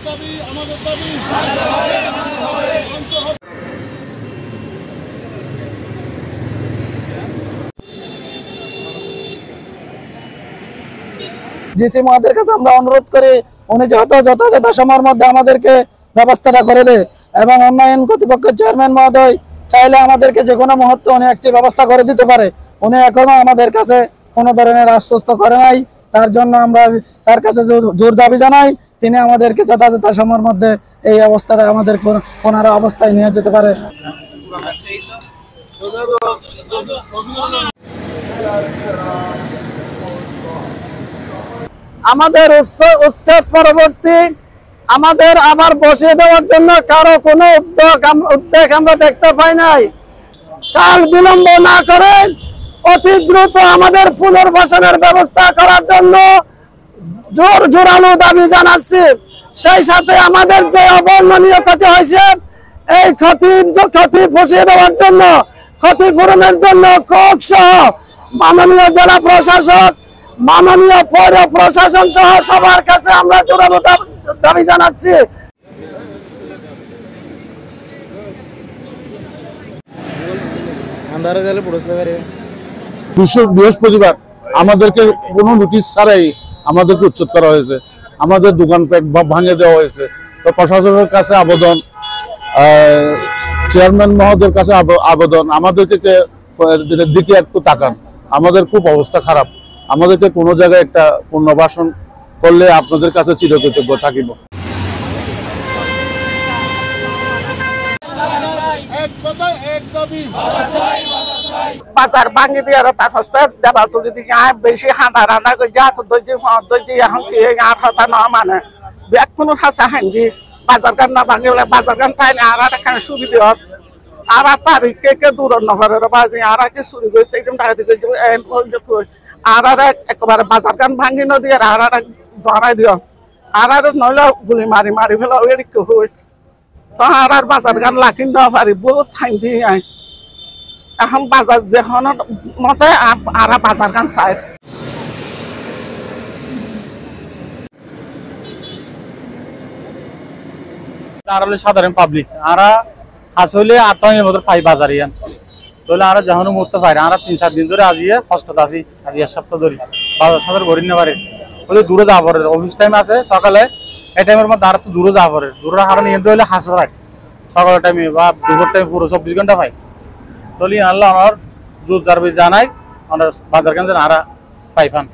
DC মহোদয়ের কাছে আমরা অনুরোধ করি উনি যথাযথ সময়ের মধ্যে আমাদেরকে ব্যবস্থাটা করে দেয় এবং উন্নয়ন কর্তৃপক্ষের চেয়ারম্যান মহোদয় চাইলে আমাদেরকে যে কোনো মুহূর্তে উনি একটি ব্যবস্থা করে দিতে পারে। উনি এখনো আমাদের কাছে কোনো ধরনের আশ্বস্ত করে নাই, তার জন্য আমরা তার কাছে জোর দাবি জানাই তিনি আমাদেরকে যথাযথ সময়ের মধ্যে এই অবস্থাটা আমাদের কোনার অবস্থায় নিয়ে যেতে পারে। আমাদের উচ্ছেদ পরবর্তী আমাদের আবার বসিয়ে দেওয়ার জন্য কারো কোনো উদ্যোগ আমরা দেখতে পাই নাই। কাল বিলম্ব না করে অতি দ্রুত আমাদের পুনর্বাসনের ব্যবস্থা করার জন্য জোরালো দাবি জানাচ্ছি। সেই সাথে আমাদের যে অবর্ণনীয় ক্ষতি হয়েছে এই ক্ষতি পুষিয়ে দেওয়ার জন্য, ক্ষতিপূরণের জন্য কোর্ট সহ মাননীয় জেলা প্রশাসক, মাননীয় পৌর প্রশাসন সহ সবার কাছে আমরা জোরালো দাবি জানাচ্ছি। বৃহস্পতিবার আমাদেরকে কোনো নোটিশ ছাড়াই আমাদেরকে উচ্ছেদ করা হয়েছে, আমাদের দোকানপাট ভাঙে দেওয়া হয়েছে। তো প্রশাসনের কাছে আবেদন, চেয়ারম্যান মহোদয়ের কাছে আবেদন, আমাদেরকে দিকে একটু তাকান। আমাদের খুব অবস্থা খারাপ, আমাদেরকে কোনো জায়গায় একটা পুনর্বাসন করলে আপনাদের কাছে চিরকৃতজ্ঞ থাকিব। বাজার ভাঙি দিয়ে দেওয়াল তুলি দিকে বেশি হাঁটা রান্না করে যা তো এখন কি আঠা না মানে কোনো হাসা হাঙ্গি বাজার গান না ভাঙি বাজার গান পাইলে আর এখানে সুবিধা আর তারিখ কে দূর নহরের বাজে আর কি চুরি করতে আর একেবারে বাজার গান ভাঙি নদী আর জড়াই দিও আর নইলে গুলি মারি মারি ফেলা এদিকে হই তো আর বাজার গান লাখি দেওয়া পারি বহুত ঠাই দিয়ে এখন বাজার যেখন মতে আর বাজার গান চাই সাধারণ পাবলিক আরা আসলে আতঙ্কের মতো পাই বাজার ইয়ান তাহলে আর যখন মুহূর্তে পাই আর 3-4 দিন ধরে আজিয়ে কষ্টত আছি আজি এক সপ্তাহ ধরে বাজার সাজার ভরি না পারে বলে দূরে যাওয়া পড়ে অফিস টাইম আছে সকালে এই টাইমের মধ্যে আর তো দূরে যাওয়া পড়ে দূরের কারণে এনতে হলে হাসো রাখ সকালের টাইমে বা দুপুর টাইম পুরো 24 ঘন্টা পাই তাহলে আল্লাহ আমার জোর জানাই আমার বাজার কেন্দ্রে আর পাইফান।